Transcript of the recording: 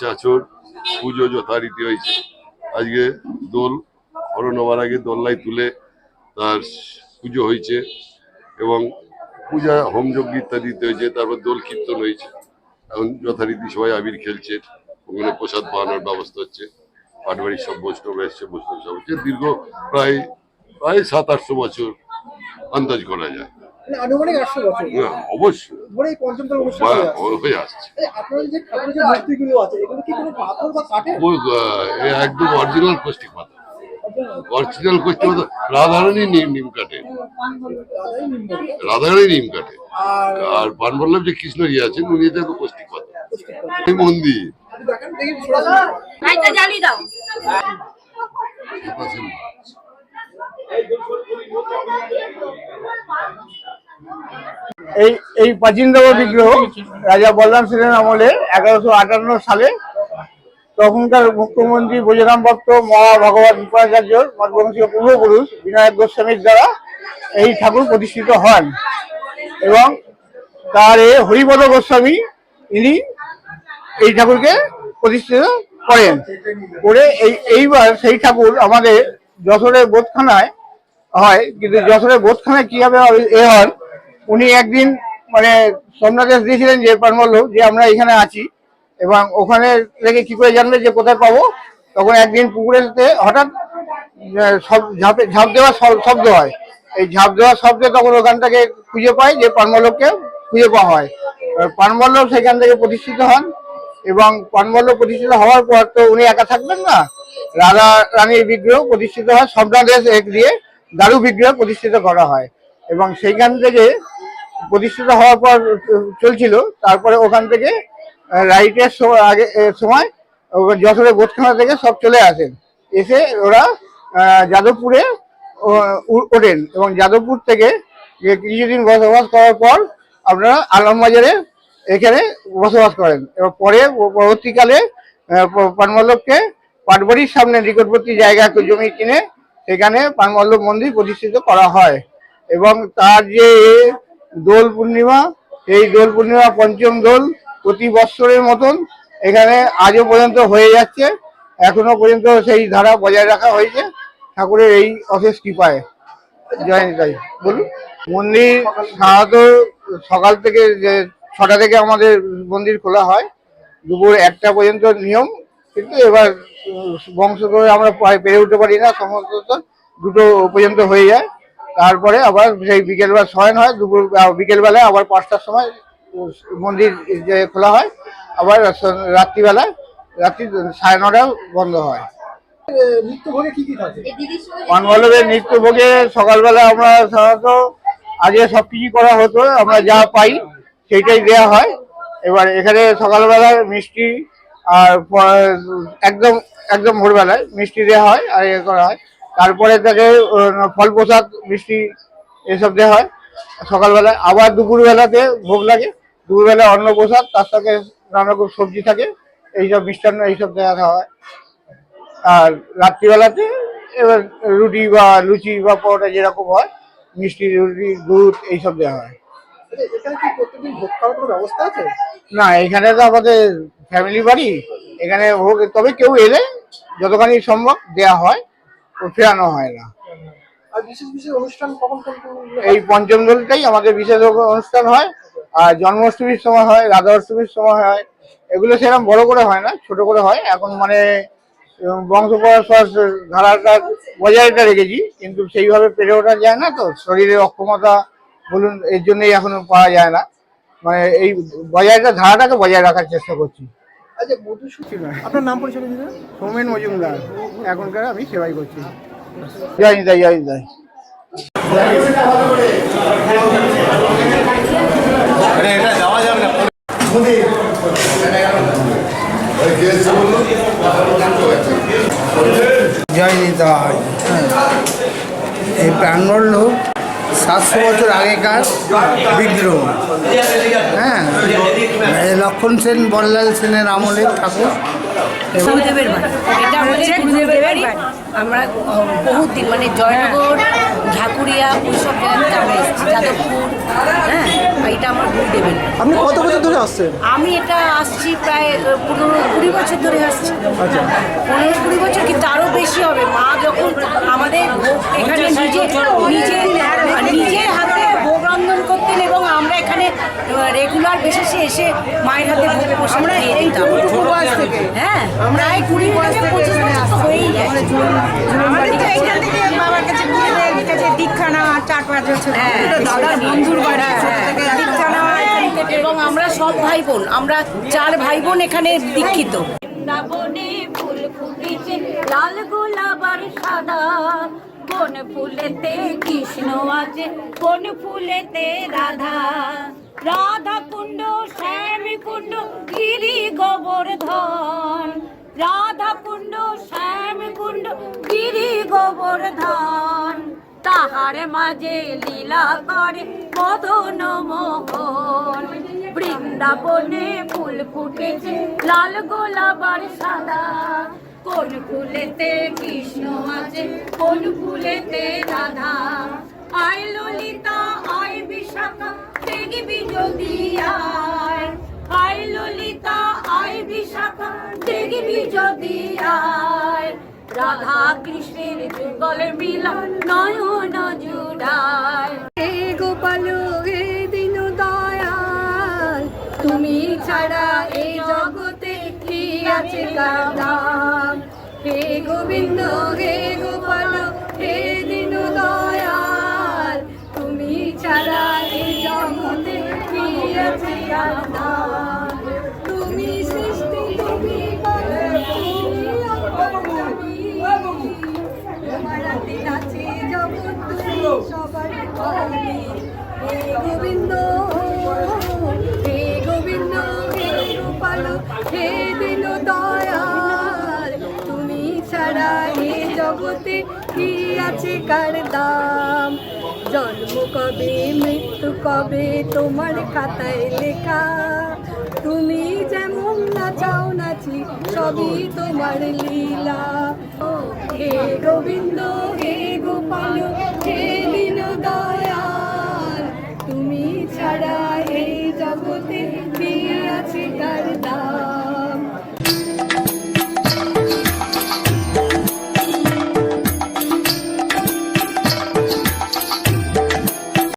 চাঁচর পুজো যথারীতি হয়েছে। আজকে দোল হরণ হওয়ার আগে দোলনায় তুলে তার পুজো হয়েছে এবং পূজা হোমযজ্ঞ ইত্যাদিতে হয়েছে। তারপর দোল কীর্তন হয়েছে। এখন যথারীতি সবাই আবির খেলছে, ওখানে প্রসাদ পাওয়ানোর ব্যবস্থা হচ্ছে। পাটবাড়ির সব বৈষ্ণব এসছে, বৈষ্ণব সব হচ্ছে। দীর্ঘ প্রায় 700-800 বছর আন্দাজ করা যায়। আনুমানিক 800 বছর অবশ্যই হয়ে আসছে। একদম অরিজিনাল কষ্টিক পাতা, অরিজিনাল কষ্টিক পাতা। রাধারানী নিম কাটে, রাধারানী নিম কাটে। আর পানবল্লভ যে কৃষ্ণ আছেন উনি তো কষ্টিক পাতা। মন্দির এই প্রাচীনতম বিগ্রহ রাজা বলরাম সেনের আমলে 1158 সালে তখনকার মুখ্যমন্ত্রী বৈজনাথ ভট্ট মহাভগবত বিপদাচার্যর মঠবংশীয় পূর্বপুরুষ বিনায়ক গোস্বামীর দ্বারা এই ঠাকুর প্রতিষ্ঠিত হন এবং তার হরিপদ গোস্বামী ইনি এই ঠাকুরকে প্রতিষ্ঠিত করেন। করে এইবার সেই ঠাকুর আমাদের যশোরের বোধখানায় হয়। কিন্তু যশোরের বোধখানায় কিভাবে হন, উনি একদিন মানে সোমনাথেশ দিয়েছিলেন যে পানবল্লভ যে আমরা এখানে আছি এবং ওখানে থেকে কি করে জানবে যে কোথায় পাবো। তখন একদিন পুকুরেতে হঠাৎ ঝাঁপ দেওয়ার শব্দ হয়। এই ঝাঁপ দেওয়ার শব্দে তখন ওখান থেকে খুঁজে পায় যে পানবল্লভকে খুঁজে পাওয়া হয়। পানবল্লভ সেখান থেকে প্রতিষ্ঠিত হন এবং পানবল্লভ প্রতিষ্ঠিত হওয়ার পর তো উনি একা থাকবেন না, রাধা রানীর বিগ্রহ প্রতিষ্ঠিত হয়। সোমনাথেশ এক দিয়ে দারু বিগ্রহ প্রতিষ্ঠিত করা হয় এবং সেইখান থেকে প্রতিষ্ঠিত হওয়ার পর চলছিল। তারপরে ওখান থেকে রাইটের সময় যশোরের বোধখানা থেকে সব চলে আসেন, এসে ওরা যাদবপুরে ওঠেন এবং যাদবপুর থেকে কিছুদিন বসবাস করার পর আপনারা আলমবাজারে এখানে বসবাস করেন এবং পরে পরবর্তীকালে পানবল্লভকে পাটবাড়ির সামনে নিকটবর্তী জায়গা জমি কিনে সেখানে পানবল্লভ মন্দির প্রতিষ্ঠিত করা হয়। এবং তার যে দোল পূর্ণিমা, এই দোল পূর্ণিমা পঞ্চম দোল প্রতি বৎসরের মতন এখানে আজও পর্যন্ত হয়ে যাচ্ছে। এখনো পর্যন্ত সেই ধারা বজায় রাখা হয়েছে ঠাকুরের এই অশেষ কৃপায়। জয় নিতাই। বলুন। মন্দির সাধারণত সকাল থেকে 6টা থেকে আমাদের মন্দির খোলা হয়, দুপুর 1টা পর্যন্ত নিয়ম। কিন্তু এবার বংশ করে আমরা পেরে উঠতে পারি না, সমস্ত 2টো পর্যন্ত হয়ে যায়। তারপরে আবার সেই বিকেলবেলা শয়ন হয়, দুপুর বিকেলবেলায় আবার 5টার সময় মন্দির যে খোলা হয়, আবার রাত্রিবেলায় রাত্রি 9:30 বন্ধ হয়। নিত্যভোগে কি কি থাকে? পানবল্লভের নিত্যভোগে সকালবেলা আমরা সাধারণত আগে সবকিছু করা হতো, আমরা যা পাই সেইটাই দেওয়া হয়। এবার এখানে সকালবেলায় মিষ্টি আর একদম একদম ভোরবেলায় মিষ্টি দেওয়া হয় আর ইয়ে করা হয়। তারপরে তাকে ফল প্রসাদ মিষ্টি এসব দেওয়া হয় সকালবেলায়। আবার দুপুরবেলাতে ভোগ লাগে, দুপুরবেলা অন্ন প্রসাদ, তার সাথে নানা রকম সবজি থাকে, এইসব মিষ্টান্ন এইসব দেওয়া হয়। আর রাত্রিবেলাতে এবার রুটি বা লুচি বা পরোটা যেরকম হয়, মিষ্টি রুটি দুধ এইসব দেওয়া হয়। না, এখানে তো আমাদের ফ্যামিলি বাড়ি, এখানে ভোগ তবে কেউ এলে যতখানি সম্ভব দেওয়া হয়, ফেরানো হয় না। এই পঞ্চম দোলটাই আমাদের বিশেষ অনুষ্ঠান হয়। আর জন্মাষ্টমীর সময় হয়, রাধা অষ্টমীর সময় হয়। এগুলো সেরকম বড় করে হয় না, ছোট করে হয়। এখন মানে বংশ পরম্পরার ধারাটা বজায়টা রেখেছি, কিন্তু সেইভাবে পেরে ওঠা যায় না, তো শরীরের অক্ষমতা বলুন, এর জন্যই এখনো পাওয়া যায় না। মানে এই ধারাটাকে বজায় রাখার চেষ্টা করছি। আচ্ছা, আপনার নাম পরিচয় দিন। সৌমেন মজুমদার, এখনকার আমি সেবাই করছি। জয় নিতাই, জয় নিতাই। জয় নিতাই। এই পানবল্লভ 700 বছর আগেকার বিগ্রহ। হ্যাঁ, লক্ষণ সেন বল্লাল সেনের আমলের ঠাকুর। গুরুদেবের বাড়ি, এটা হচ্ছে গুরুদেবের বাড়ি। হ্যাঁ আমরা বহুত দিন মানে জয়নগর ঢাকুরিয়া ওইসব জায়গাতে আমরা এসেছি, যাদবপুর, হ্যাঁ এটা আমার গুরুদেবের। আপনি কত বছর ধরে আসছেন? আমি এটা আসছি প্রায় 15-20 বছর ধরে আসছি। আচ্ছা, 15-20 বছর কি তারও বেশি হবে। মা যখন আমাদের এখানে নিজের হাতে ভোগ রন্ধন করতেন এবং আমরা এখানে রেগুলার বেসিসে এসে মায়ের হাতে ভোগ প্রসাদ খেয়ে দিতাম। হ্যাঁ আমরা 20-25 বছর তো হয়েই গেছে। এইখান থেকে বাবার কাছে গুরুদেবের কাছে দীক্ষা নেওয়া 4-5 বছর। হ্যাঁ দাদার বন্ধুর বাড়ি দীক্ষা নেওয়া এখান থেকে। এবং আমরা সব ভাই বোন, আমরা 4 ভাই বোন এখানে দীক্ষিত। বৃন্দাবনে ফুল ফুটেছে লাল গোলাপ আর সাদা, কোন ফুলেতে কৃষ্ণ আছে কোন ফুলেতে রাধা। রাধা কুণ্ড শ্যাম কুণ্ড গিরি গোবর্ধন, রাধা কুণ্ড শ্যাম কুণ্ড গিরি গোবর্ধন। তাহার মাঝে লীলা করে মদন মোহন। বৃন্দাবনে ফুল ফুটেছে লাল গোলাপ আর সাদা, কোন ফুলেতে কৃষ্ণ আছে কোন ফুলেতে রাধা। আয় ললিতা আয় বিশাখা দেখবি যদি আয়, আয় ললিতা আয় বিশাখা দেখবি যদি আয়। রাধা কৃষ্ণের যুগল মিলা নয়ন জুড়ায়। হে গোপাল হে দীন দয়াল, তুমি ছাড়া এই জগতে কি আছে কার নাম। হে গোবিন্দ হে গোপাল হে দীন দয়াল, তুমি ছাড়া এই জগতে কি আছে কার নাম। তুমি সৃষ্টি তুমি বলে তুমি অন্তর্যামী, তোমার হাতে আছে জগৎ তুমি সবার স্বামী। হে গোবিন্দ হে গোবিন্দ হে গোপাল হে দীন দয়াল, তুমি ছাড়া এই জগতে কি আছে কার দাম। জন্ম কবে মৃত্যু কবে তোমার খাতায় লেখা, তুমি যেমন নাচাও নাচি সবই তোমার লীলা। হে গোবিন্দ হে